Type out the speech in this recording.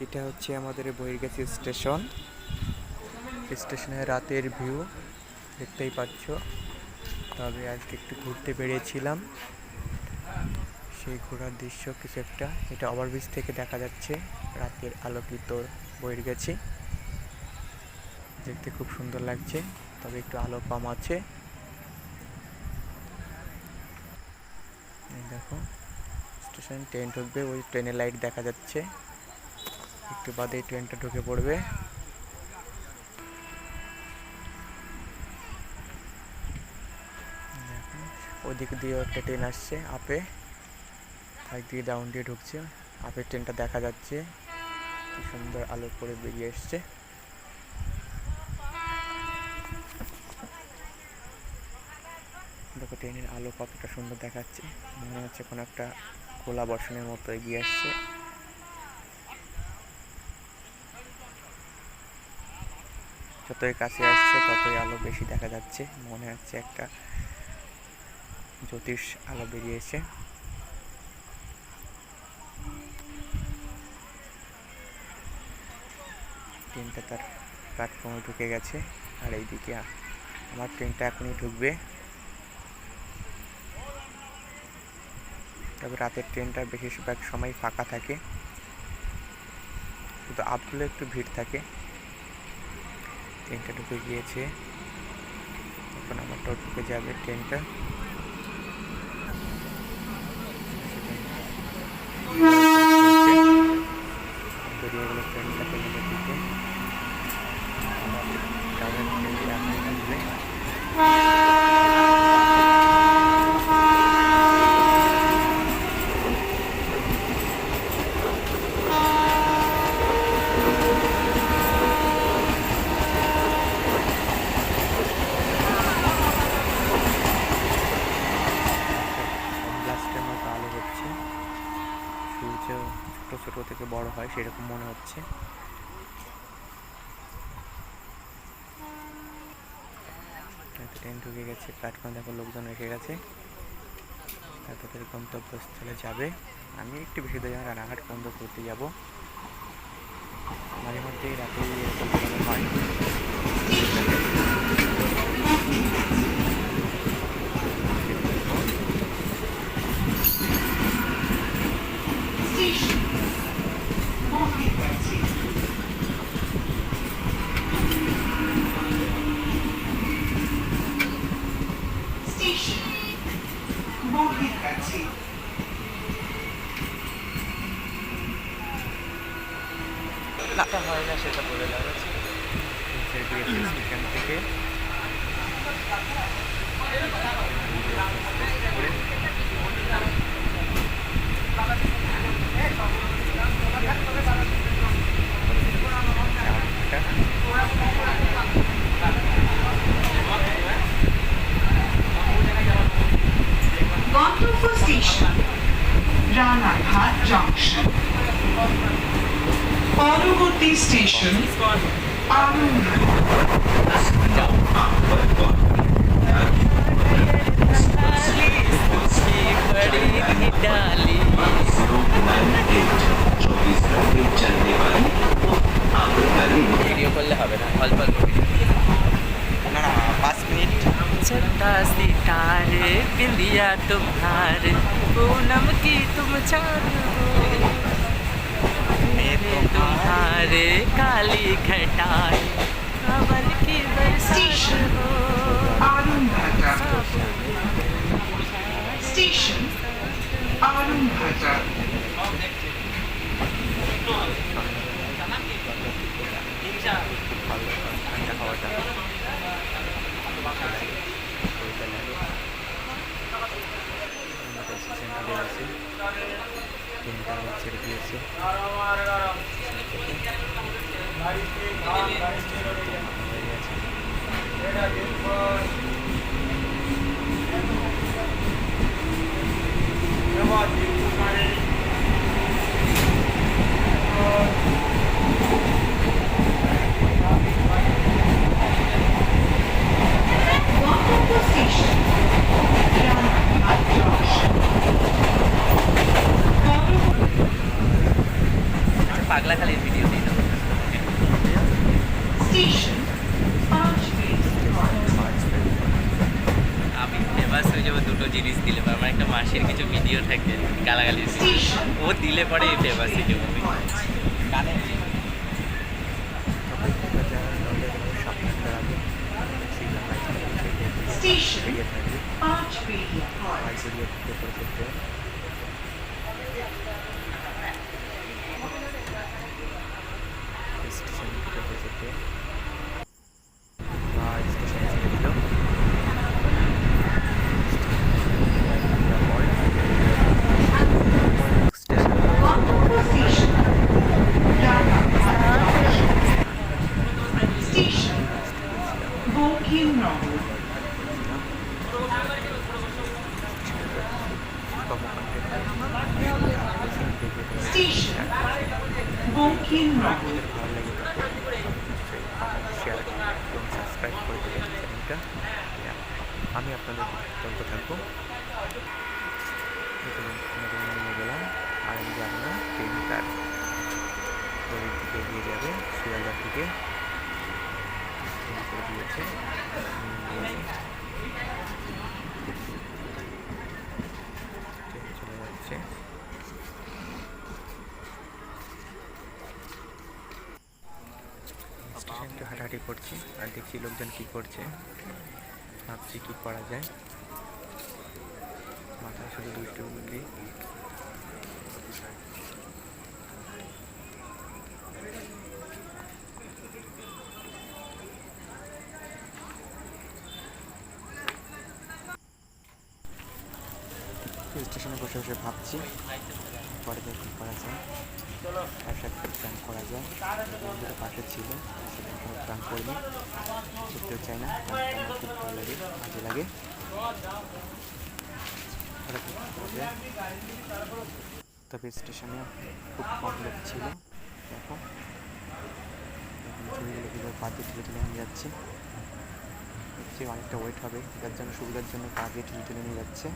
এটা হচ্ছে আমাদের বহির্গাছি স্টেশন। স্টেশনের রাতের ভিউ দেখতেই পাচ্ছ। তবে আজকে একটু ঘুরতে বেরিয়েছিলাম, সেই ঘোরার দৃশ্য কিছু একটা এটা ওভারব্রিজ থেকে দেখা যাচ্ছে। রাতের আলোকিত বহির্গাছি দেখতে খুব সুন্দর লাগছে, তবে একটু আলো কম আছে। দেখো স্টেশন ট্রেন ঢুকবে, ওই ট্রেনের লাইট দেখা যাচ্ছে। একটু বাদে ট্রেনটা ঢুকে পড়বে। ওদিক দিয়েও একটা ট্রেন আসছে আপে, একদিকে ডাউন দিয়ে ঢুকছে। আপের ট্রেনটা দেখা যাচ্ছে, কি সুন্দর আলো করে বেরিয়ে এসছে। দেখো ট্রেনের আলো কতটা সুন্দর দেখাচ্ছে, মনে হচ্ছে কোনো একটা গোলা বর্ষণের মতো এগিয়ে আসছে। যতই কাছে আসছে ততই আলো বেশি দেখা যাচ্ছে, মনে হচ্ছে একটা জ্যোতিষ আলো বেরিয়েছে। ট্রেনটা তার প্ল্যাটফর্মে ঢুকে গেছে, আর এইদিকে আমার ট্রেনটা এখনই ঢুকবে। তবে রাতের ট্রেনটা বেশিরভাগ সময় ফাঁকা থাকে, শুধু আপগুলো একটু ভিড় থাকে। ট্রেনটা ঢুকে গিয়েছে, এখন আমারটাও ঢুকে যাবে ট্রেনটা। বেরিয়ে গেল ট্রেনটা ট্রেনের দিকে। ট্রেনটা এখন ঢুকবে। ব্লাস্টের মতো আলো হচ্ছে, সূর্য ছোট ছোট থেকে বড় হয় সেরকম মনে হচ্ছে। ট্রেন ঢুকে গেছে, প্ল্যাটফর্মে দেখো লোকজন এসে গেছে, তাদের গন্তব্যস্থলে যাবে। আমি একটু বেশি দূরে রানাঘাট পর্যন্ত ঘুরতে যাব। মাঝে মধ্যেই রাতে এরকম হয়। হয় না সেটা বলে লাগাচ্ছি স্টেশন থেকে। গন্তব্য স্টেশন রানাঘাট জংশন। পরবর্তী স্টেশন ভিডিও করলে হবে না, অল্প অল্প না, 5 মিনিট। छटा सितारे बिंदिया तुम्हारे पूनम की तुम चाँद हो, मेरे तुम्हारे काली घटाए कमल की बरसात हो। স্টেশন আরুনঘাটা। ঠান্ডা হাওয়াটা ট্রেনটা ছেড়ে দিয়েছে। পাগলাখালির ভিডিও দিই না। Station. 5 feet right. আমি ফেমাস হয়ে যাবো দুটো জিনিস দিলে, আমার একটা মাসির কিছু ভিডিও থাকে গালাগালির video। Station. ও দিলে পরে ফেমাস হয়ে যাবো আমি। গানে তবে তোমরা যারা নলে সাবধানটা রাখবে সেগুলো বাইক Station. বেরিয়ে থাকবে 5 feet বাইক right. বেরিয়ে ভেতরে যেতে স্টেশন ভেতরে যেতে স্টেশনে ছেড়ে দিল station Station. Ranaphat Junction. Station. Bokimnagar. Station. Bokimnagar. Share এবং সাবস্ক্রাইব করে দেবেন চ্যানেলটা। আমি আপনাদের তথ্য থাকবো নিয়ে গেলাম আর আমি যাবো না ট্রেনটার ওই দিকে এগিয়ে যাবে শিয়ালদার দিকে করে দিয়েছে ট্রেন চলে যাচ্ছে। স্টেশন একটু হাঁটাহাঁটি করছি আর দেখছি লোকজন কী করছে, ভাবছি কী করা যায়, মাথায় শুধু দুষ্টু বুদ্ধি। স্টেশনে বসে বসে ভাবছি পরে কী করা যায়, ব্যবসা একটা প্ল্যান করা যায়। বন্ধুরা পাশে ছিল, সেখানে কোনো প্ল্যান করিনি, করতেও চাই না, আমার খুব ভালো লাগে, মাঝে লাগে। তবে স্টেশনে খুব কম লোক ছিল। দেখো ছবিগুলো কীভাবে পা দিয়ে তুলে নিয়ে যাচ্ছে, অনেকটা ওয়েট হবে, যার জন্য সুবিধার জন্য পা দিয়ে তুলে নিয়ে যাচ্ছে।